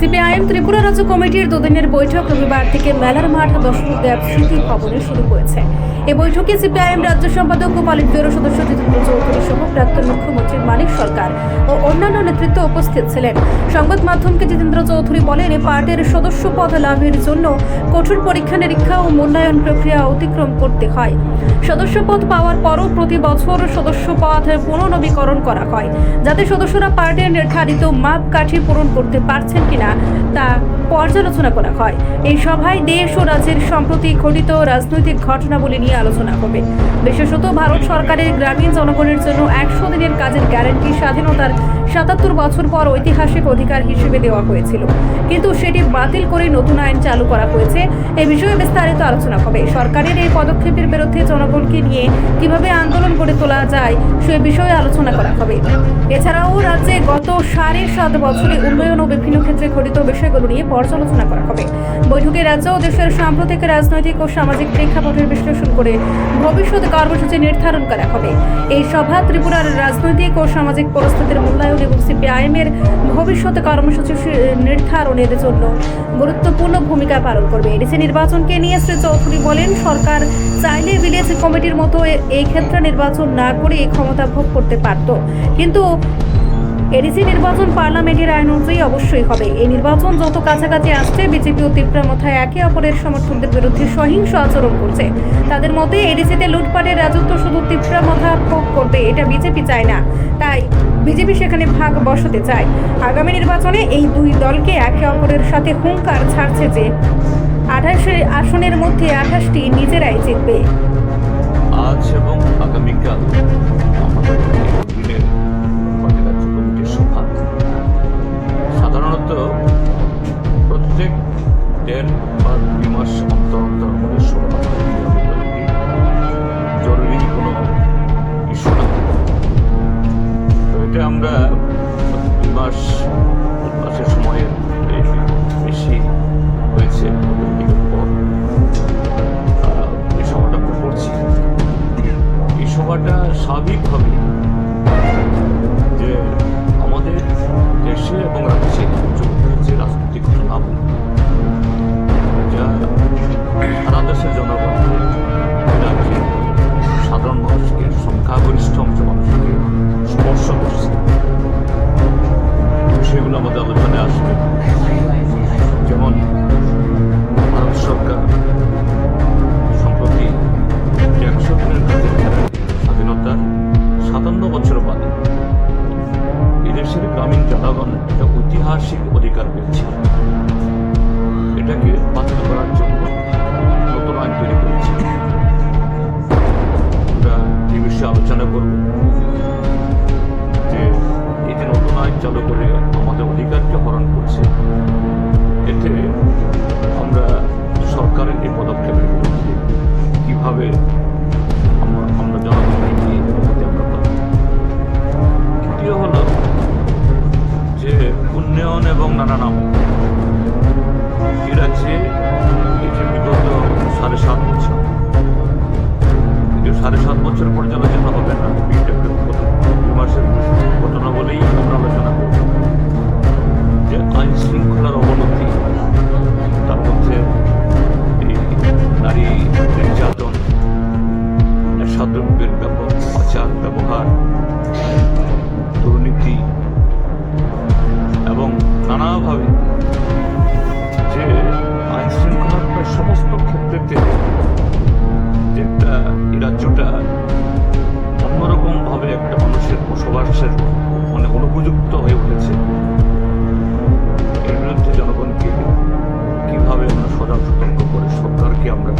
CPIM Tripura রাজ্য কমিটির দুদিনের বৈঠক রবিবার থেকে মেলার মাঠ দর্শকদেব স্মৃতি ভবনে শুরু হয়েছে। এই বৈঠকে সিপিআইএম রাজ্য সম্পাদক ও পলিট ব্যুরো সদস্য জিতেন্দ্র চৌধুরী সহ প্রাক্তন মুখ্যমন্ত্রী মানিক সরকার ও অন্যান্য নেতৃত্ব উপস্থিত ছিলেন। সংবাদ মাধ্যমকে জিতেন্দ্র চৌধুরী বলেন, পার্টির সদস্য পদ লাভের জন্য কঠোর পরীক্ষা নিরীক্ষা ও মূল্যায়ন প্রক্রিয়া অতিক্রম করতে হয়। সদস্য পদ পাওয়ার পরও প্রতি বছর সদস্য পদ পুনর্নবীকরণ করা হয়, যাতে সদস্যরা পার্টির নির্ধারিত মাপকাঠি পূরণ করতে পারছেন কিনা তা পর্যালোচনা করা হয়। এই সভায় দেশ ও রাজ্যের সম্প্রতি ঘটিত রাজনৈতিক ঘটনাবলী নিয়ে আলোচনা হবে। বিশেষত ভারত সরকারের গ্রামীণ জনগণের জন্য 100 দিনের কাজের গ্যারান্টি স্বাধীনতার 77 বছর পর ঐতিহাসিক অধিকার হিসেবে দেওয়া হয়েছিল, কিন্তু সেটি বাতিল করে নতুন আইন চালু করা হয়েছে। এই বিষয়ে বিস্তারিত আলোচনা হবে। সরকারের এই পদক্ষেপের বিরুদ্ধে জনগণকে নিয়ে কিভাবে আন্দোলন গড়ে তোলা যায় সে বিষয়ে আলোচনা করা হবে। এছাড়াও রাজ্যে গত 7.5 বছরে উন্নয়ন ও বিভিন্ন ক্ষেত্রে ঘটিত বিষয়গুলো নিয়ে পর্যালোচনা করা হবে। বৈঠকে রাজ্য ও দেশের সাম্প্রতিক রাজনৈতিক ও সামাজিক প্রেক্ষাপটের বিশ্লেষণ করে ভবিষ্যৎ কর্মসূচি নির্ধারণ করা হবে। এই সভা ত্রিপুরার রাজনৈতিক ও সামাজিক পরিস্থিতির মূল্যায়ন এবং সিপিআইএম এর ভবিষ্যৎ কর্মসূচি নির্ধারণের জন্য গুরুত্বপূর্ণ ভূমিকা পালন করবে। এডিসি নির্বাচনকে নিয়ে শ্রী চৌধুরী বলেন, সরকার চাইলে ভিলেজ কমিটির মতো এই ক্ষেত্রে নির্বাচন না করে ক্ষমতা ভোগ করতে পারত, কিন্তু এডিসি নির্বাচন পার্লামেন্টের আইন অনুযায়ী অবশ্যই হবে। এই নির্বাচন যত কাছাকাছি আসছে, বিজেপি ও ত্রিপুরা মাথায় একে অপরের সমর্থকদের বিরুদ্ধে সহিংস আচরণ করছে। তাদের মতে এডিসিতে লুটপাটের রাজত্ব শুধু ত্রিপুরা মাথা ভোগ করবে, এটা বিজেপি চায় না, তাই বিজেপি সেখানে ভাগ বসাতে চায়। আগামী নির্বাচনে এই দুই দলকে একে অপরের সাথে হুঙ্কার ছাড়ছে যে 28 আসনের মধ্যে 28টি নিজেরাই জিতবে। আজ এবং আগামীকাল আমাদের দিনের রাজ্য কমিটির সভা। সাধারণত প্রত্যেক 1.5 বা 2 মাস অন্তর অন্তর আমাদের সভা জরুরি কোনো ইস্যু না। তো এটা আমরা 2 মাসের সময়ের বেশি হয়েছে পর এই সভাটা আমরা করছি। এই সভাটা স্বাভাবিকভাবে যে আমাদের দেশে এবং রাজ্যে যে রাজনৈতিক ঘটনাবলী যা সারা দেশের জনগণকে, রাজ্যে সাধারণ মানুষকে, সংখ্যাগরিষ্ঠ অংশ মানুষকে স্পর্শ করছে, সেগুলো আমাদের আলোচনায় আসবে। যেমন ভারত সরকার সম্প্রতি 100 দিনের কাজের গ্যারান্টি স্বাধীনতার 57 বছর বাদে এদেশের গ্রামীণ জনগণ একটা ঐতিহাসিক অধিকার পেয়েছে, এটাকে বাতিল করার জন্য নতুন আইন তৈরি করেছে। আমরা এই বিষয়ে আলোচনা করব যে এই যে নতুন আইন চালু করে আমাদের অধিকারকে হরণ করছে, এতে আমরা সরকারের এই পদক্ষেপের বিরুদ্ধে কীভাবে আমরা জনগণকে নিয়ে আমরা পাই। দ্বিতীয় হলো যে উন্নয়ন এবং নানা নাম এ রাজ্যে এই যে বিগত 7.5 বছর, 7.5 বছর পর্যালোচনা হবে না, 2 মাসের ঘটনা বলেই আমরা আলোচনা করব। যে আইন শৃঙ্খলার অবনতি, তার মধ্যে এই নারী নির্যাতন, নেশাদ্রব্যের ব্যাপক পাচার ব্যবহার, দুর্নীতি এবং নানাভাবে যে আইন শৃঙ্খলার প্রায় সমস্ত ক্ষেত্রেতে যে একটা এই রাজ্যটা অন্যরকমভাবে একটা মানুষের বসবাসের অনুপযুক্ত হয়ে উঠেছে, এর বিরুদ্ধে জনগণকে কীভাবে আমরা সজাগ সতর্ক করে সরকারকে আমরা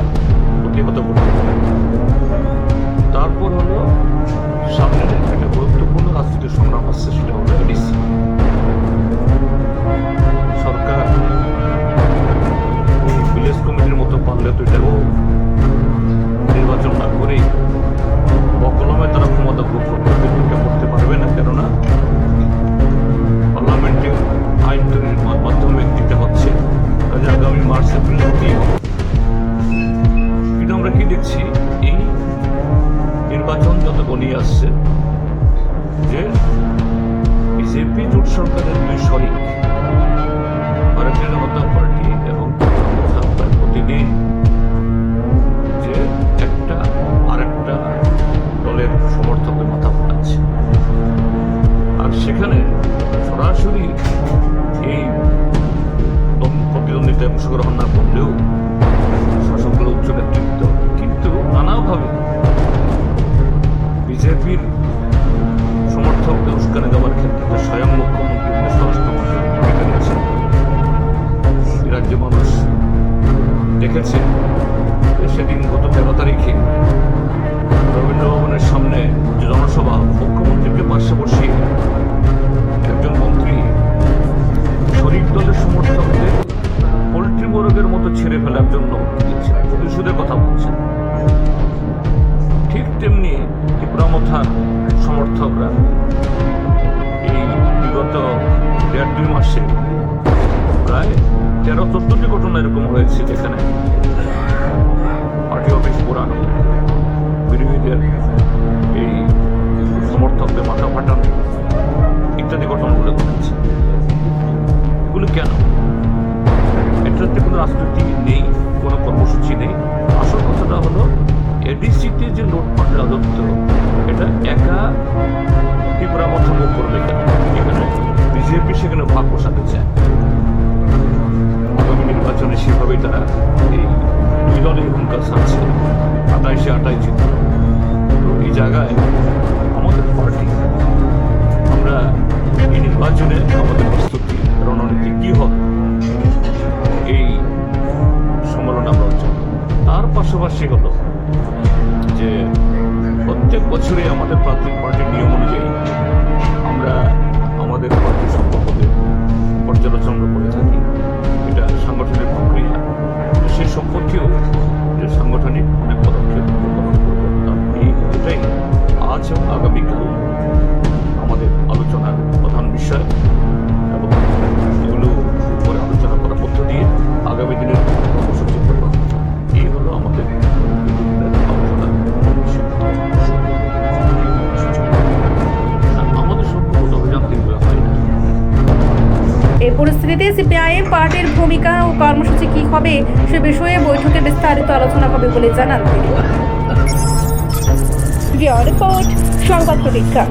প্রতিহত করতে পারি। তারপর হলো সামনের একটা গুরুত্বপূর্ণ রাজনৈতিক সংগ্রাম আসছে, সেটা হলো এডিসি। সরকার ভিলেজ কমিটির মতো পারলে তো এটাও নির্বাচন না করেই বকলমে তারা ক্ষমতা ভোগ করতে পারবে না, কেননা পার্লামেন্টে আইন তৈরির মাধ্যমে দিতে হচ্ছে, কাজে আগামী মার্চ এপ্রিল হতেই হবে। কিন্তু আমরা কি দেখছি, এই নির্বাচন যত গনিয়ে আসছে যে বিজেপি জোট সরকারের 2 শরিক দেখেছে যে সেদিন গত 13 তারিখে রবীন্দ্র ভবনের সামনে যে জনসভা, মুখ্যমন্ত্রীকে পাশে বসিয়ে একজন মন্ত্রী শরিক দলের সমর্থকদের পোল্ট্রি মোরগের মতো ছেড়ে ফেলার জন্য প্রতিশোধের কথা বলছেন। ঠিক তেমনি ত্রিপুরামথার সমর্থকরা এই বিগত 1.5-2 মাসে প্রায় 13-14টি ঘটনা এরকম হয়েছে, যেখানে পার্টি অফিস পোড়ানো, বিরোধীদের এই সমর্থকদের মাথা ফাটানো ইত্যাদি ঘটনাগুলো ঘটেছে। এগুলো কেন? এটাতে কোনো রাজনীতি নেই, কোনো কর্মসূচি নেই। আসল কথাটা হলো এডিসিতে যে লুটপাট রাজত্ব, এটা একা ত্রিপুরামথা মুখ করবে কেন? এখানে বিজেপি সেখানে ভাগ বসাতে চায়। আগামী নির্বাচনে সেভাবেই তারা এই দুই দলের হুঙ্কার ছাড়ছে, 28-28 জিত। এই জায়গায় আমাদের পার্টি, আমরা এই নির্বাচনে আমাদের প্রস্তুতি রণনীতি কি হবে এই সম্মেলন আমরা অর্জন। তার পাশাপাশি হলো যে প্রত্যেক বছরে আমাদের পার্টির নিয়ম অনুযায়ী আমরা আমাদের পার্টির সম্পর্কে পর্যালোচনা করে থাকি। এটা সাংগঠনিক প্রক্রিয়া, সে সম্পর্কেও যে সাংগঠনিক অনেক পদক্ষেপ গ্রহণ করবো। এটাই আজ এবং আগামীকাল আমাদের আলোচনার প্রধান বিষয়, এবং এগুলো উপরে আলোচনা করার মধ্য দিয়ে আগামী দিনের কর্মসূচি করব। এই হলো আমাদের আলোচনার বিষয়। আমাদের সম্পূর্ণ অভিযান্ত্রিক হয় না। এই পরিস্থিতিতে সিপিআইএম পার্টির ভূমিকা ও কর্মসূচি কি হবে সে বিষয়ে বৈঠকে বিস্তারিত আলোচনা হবে বলে জানান তিনি। রিপোর্ট সংবাদ প্রতীক্ষা।